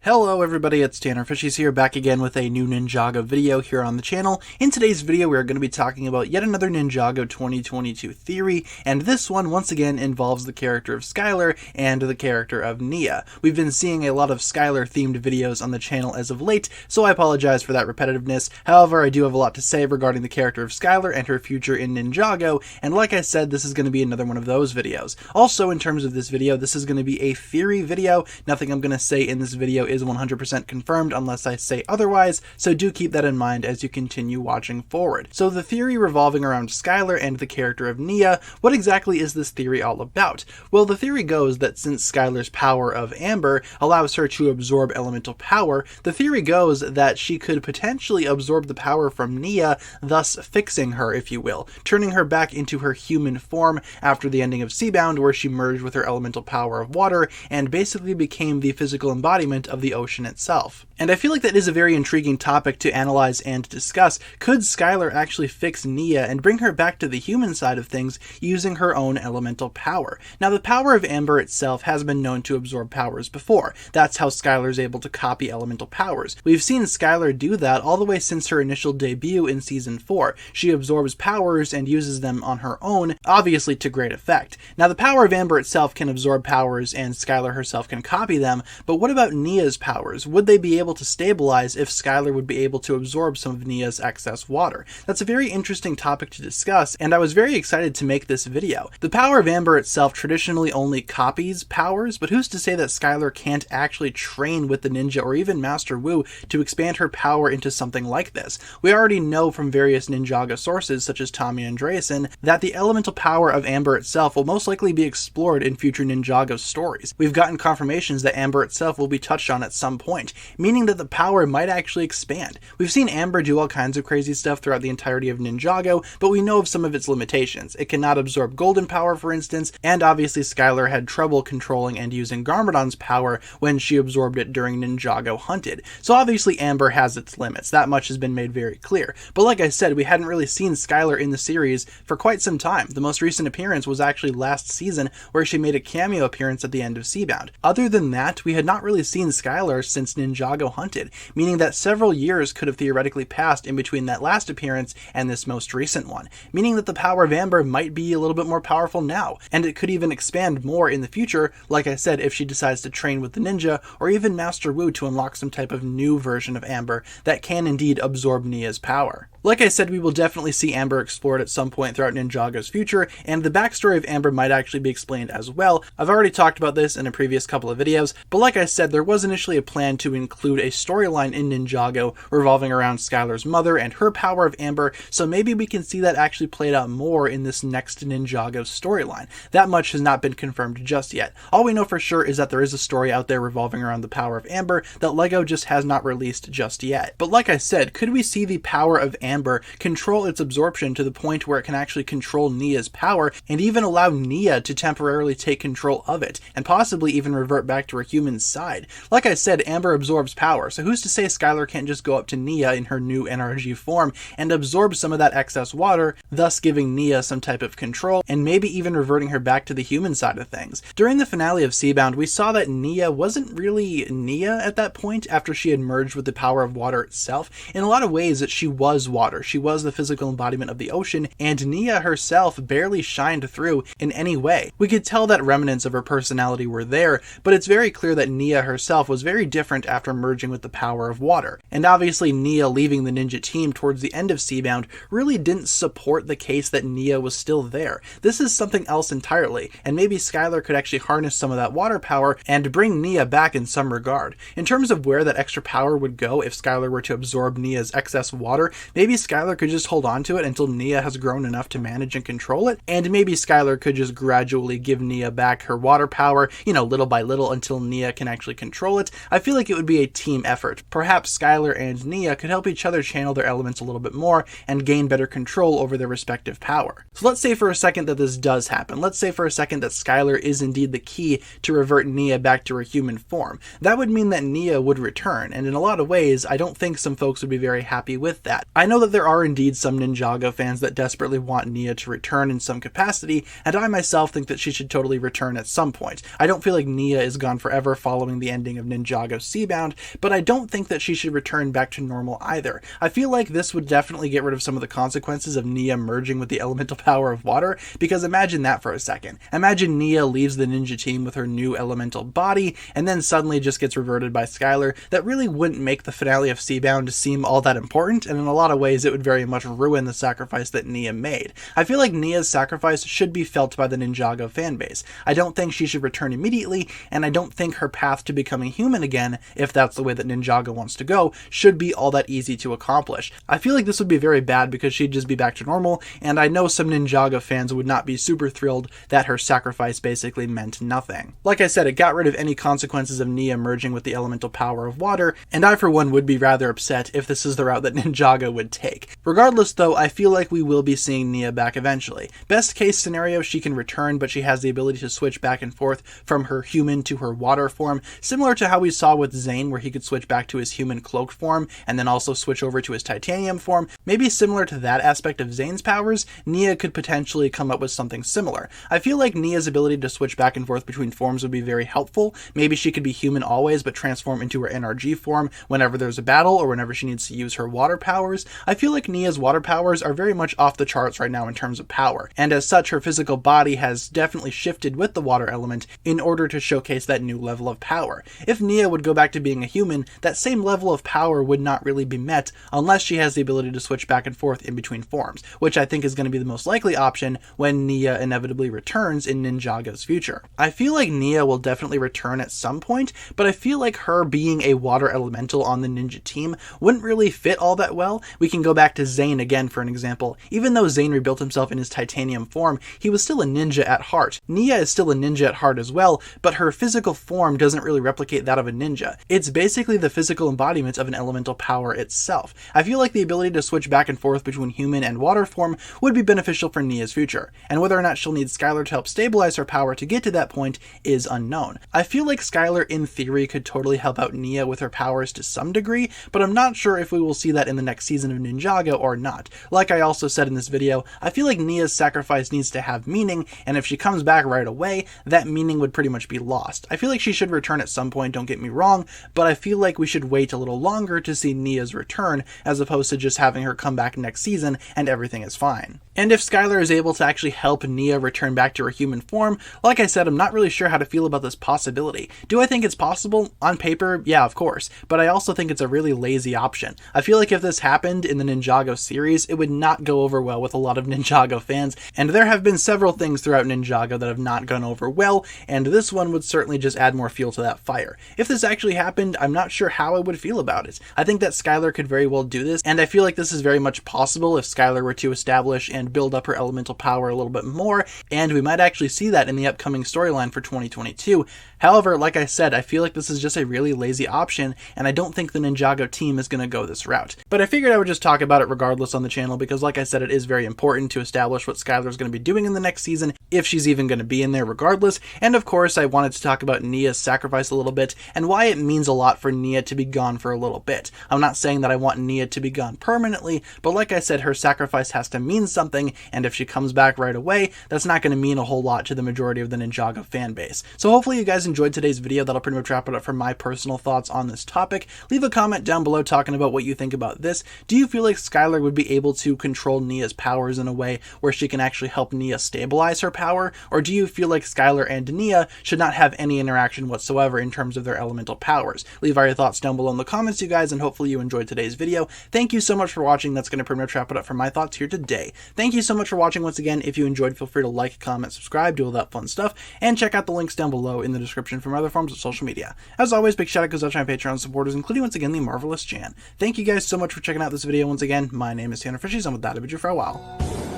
Hello everybody, it's TannerFishies here, back again with a new Ninjago video here on the channel. In today's video we are going to be talking about yet another Ninjago 2022 theory, and this one once again involves the character of Skylor and the character of Nia. We've been seeing a lot of Skylor themed videos on the channel as of late, so I apologize for that repetitiveness. However, I do have a lot to say regarding the character of Skylor and her future in Ninjago, and like I said, this is going to be another one of those videos. Also, in terms of this video, this is going to be a theory video. Nothing I'm going to say in this video is 100% confirmed unless I say otherwise, so do keep that in mind as you continue watching forward. So the theory revolving around Skylor and the character of Nia, what exactly is this theory all about? Well, the theory goes that since Skylor's power of Amber allows her to absorb elemental power, the theory goes that she could potentially absorb the power from Nia, thus fixing her, if you will, turning her back into her human form after the ending of Seabound, where she merged with her elemental power of water and basically became the physical embodiment of the ocean itself. And I feel like that is a very intriguing topic to analyze and discuss. Could Skylor actually fix Nia and bring her back to the human side of things using her own elemental power? Now, the power of Amber itself has been known to absorb powers before. That's how Skylor is able to copy elemental powers. We've seen Skylor do that all the way since her initial debut in Season 4. She absorbs powers and uses them on her own, obviously to great effect. Now, the power of Amber itself can absorb powers and Skylor herself can copy them, but what about Nia's powers? Would they be able to stabilize if Skylor would be able to absorb some of Nia's excess water? That's a very interesting topic to discuss, and I was very excited to make this video. The power of Amber itself traditionally only copies powers, but who's to say that Skylor can't actually train with the ninja or even Master Wu to expand her power into something like this? We already know from various Ninjago sources, such as Tommy Andreasen, that the elemental power of Amber itself will most likely be explored in future Ninjago stories. We've gotten confirmations that Amber itself will be touched on at some point, meaning that the power might actually expand. We've seen Amber do all kinds of crazy stuff throughout the entirety of Ninjago, but we know of some of its limitations. It cannot absorb golden power, for instance, and obviously Skylor had trouble controlling and using Garmadon's power when she absorbed it during Ninjago Hunted. So obviously Amber has its limits. That much has been made very clear. But like I said, we hadn't really seen Skylor in the series for quite some time. The most recent appearance was actually last season, where she made a cameo appearance at the end of Seabound. Other than that, we had not really seen Skylor since Ninjago Hunted, meaning that several years could have theoretically passed in between that last appearance and this most recent one, meaning that the power of Amber might be a little bit more powerful now, and it could even expand more in the future, like I said, if she decides to train with the ninja or even Master Wu to unlock some type of new version of Amber that can indeed absorb Nia's power. Like I said, we will definitely see Amber explored at some point throughout Ninjago's future, and the backstory of Amber might actually be explained as well. I've already talked about this in a previous couple of videos, but like I said, there was initially a plan to include a storyline in Ninjago revolving around Skylor's mother and her power of Amber, so maybe we can see that actually played out more in this next Ninjago storyline. That much has not been confirmed just yet. All we know for sure is that there is a story out there revolving around the power of Amber that LEGO just has not released just yet. But like I said, could we see the power of Amber control its absorption to the point where it can actually control Nia's power and even allow Nia to temporarily take control of it and possibly even revert back to her human side? Like I said, Amber absorbs power, so who's to say Skylor can't just go up to Nia in her new NRG form and absorb some of that excess water, thus giving Nia some type of control and maybe even reverting her back to the human side of things. During the finale of Seabound, we saw that Nia wasn't really Nia at that point after she had merged with the power of water itself. In a lot of ways, she was water. She was the physical embodiment of the ocean, and Nia herself barely shined through in any way. We could tell that remnants of her personality were there, but it's very clear that Nia herself was very different after merging with the power of water. And obviously Nia leaving the ninja team towards the end of Seabound really didn't support the case that Nia was still there. This is something else entirely, and maybe Skylor could actually harness some of that water power and bring Nia back in some regard. In terms of where that extra power would go if Skylor were to absorb Nia's excess water, maybe Skylor could just hold on to it until Nia has grown enough to manage and control it, and maybe Skylor could just gradually give Nia back her water power, little by little until Nia can actually control it. I feel like it would be a team effort. Perhaps Skylor and Nia could help each other channel their elements a little bit more and gain better control over their respective power. So let's say for a second that this does happen. Let's say for a second that Skylor is indeed the key to revert Nia back to her human form. That would mean that Nia would return, and in a lot of ways, I don't think some folks would be very happy with that. I know that there are indeed some Ninjago fans that desperately want Nia to return in some capacity, and I myself think that she should totally return at some point. I don't feel like Nia is gone forever following the ending of Ninjago Seabound, but I don't think that she should return back to normal either. I feel like this would definitely get rid of some of the consequences of Nia merging with the elemental power of water, because imagine that for a second. Imagine Nia leaves the ninja team with her new elemental body, and then suddenly just gets reverted by Skylor. That really wouldn't make the finale of Seabound seem all that important, and in a lot of ways it would very much ruin the sacrifice that Nia made. I feel like Nia's sacrifice should be felt by the Ninjago fanbase. I don't think she should return immediately, and I don't think her path to becoming human again, if that's the way that Ninjago wants to go, should be all that easy to accomplish. I feel like this would be very bad because she'd just be back to normal, and I know some Ninjago fans would not be super thrilled that her sacrifice basically meant nothing. Like I said, it got rid of any consequences of Nia merging with the elemental power of water, and I for one would be rather upset if this is the route that Ninjago would take. Regardless though, I feel like we will be seeing Nia back eventually. Best case scenario, she can return, but she has the ability to switch back and forth from her human to her water form, similar to how we saw with Zane, where he could switch back to his human cloaked form and then also switch over to his titanium form. Maybe similar to that aspect of Zane's powers, Nia could potentially come up with something similar. I feel like Nia's ability to switch back and forth between forms would be very helpful. Maybe she could be human always, but transform into her NRG form whenever there's a battle or whenever she needs to use her water powers. I feel like Nia's water powers are very much off the charts right now in terms of power, and as such her physical body has definitely shifted with the water element in order to showcase that new level of power. If Nia would go back to being a human, that same level of power would not really be met unless she has the ability to switch back and forth in between forms, which I think is going to be the most likely option when Nia inevitably returns in Ninjago's future. I feel like Nia will definitely return at some point, but I feel like her being a water elemental on the ninja team wouldn't really fit all that well. We can go back to Zane again for an example. Even though Zane rebuilt himself in his titanium form, he was still a ninja at heart. Nia is still a ninja at heart as well, but her physical form doesn't really replicate that of a ninja. It's basically the physical embodiment of an elemental power itself. I feel like the ability to switch back and forth between human and water form would be beneficial for Nia's future, and whether or not she'll need Skylor to help stabilize her power to get to that point is unknown. I feel like Skylor in theory could totally help out Nia with her powers to some degree, but I'm not sure if we will see that in the next season of Ninjago or not. Like I also said in this video, I feel like Nia's sacrifice needs to have meaning, and if she comes back right away, that meaning would pretty much be lost. I feel like she should return at some point, don't get me wrong, but I feel like we should wait a little longer to see Nia's return, as opposed to just having her come back next season and everything is fine. And if Skylor is able to actually help Nia return back to her human form, like I said, I'm not really sure how to feel about this possibility. Do I think it's possible? On paper, yeah, of course, but I also think it's a really lazy option. I feel like if this happened in the Ninjago series, it would not go over well with a lot of Ninjago fans, and there have been several things throughout Ninjago that have not gone over well, and this one would certainly just add more fuel to that fire. If this actually happened, I'm not sure how I would feel about it. I think that Skylor could very well do this, and I feel like this is very much possible if Skylor were to establish and build up her elemental power a little bit more, and we might actually see that in the upcoming storyline for 2022. However, like I said, I feel like this is just a really lazy option, and I don't think the Ninjago team is going to go this route. But I figured I would just talk about it regardless on the channel, because like I said, it is very important to establish what Skylor is going to be doing in the next season, if she's even going to be in there regardless. And of course, I wanted to talk about Nia's sacrifice a little bit, and why it means a lot for Nia to be gone for a little bit. I'm not saying that I want Nia to be gone permanently, but like I said, her sacrifice has to mean something, and if she comes back right away, that's not going to mean a whole lot to the majority of the Ninjago fanbase. So hopefully you guys enjoyed today's video. That'll pretty much wrap it up for my personal thoughts on this topic. Leave a comment down below talking about what you think about this. Do you feel like Skylor would be able to control Nia's powers in a way where she can actually help Nia stabilize her power, or do you feel like Skylor and Nia should not have any interaction whatsoever in terms of their elemental powers? Leave all your thoughts down below in the comments, you guys, and hopefully you enjoyed today's video. Thank you so much for watching. That's going to pretty much wrap it up for my thoughts here today. Thank you so much for watching once again. If you enjoyed, feel free to like, comment, subscribe, do all that fun stuff, and check out the links down below in the description for my other forms of social media. As always, big shout out goes out to my Patreon supporters, including once again the marvelous Jan. Thank you guys so much for checking out this video once again. My name is TannerFishies, and with that I bid you farewell.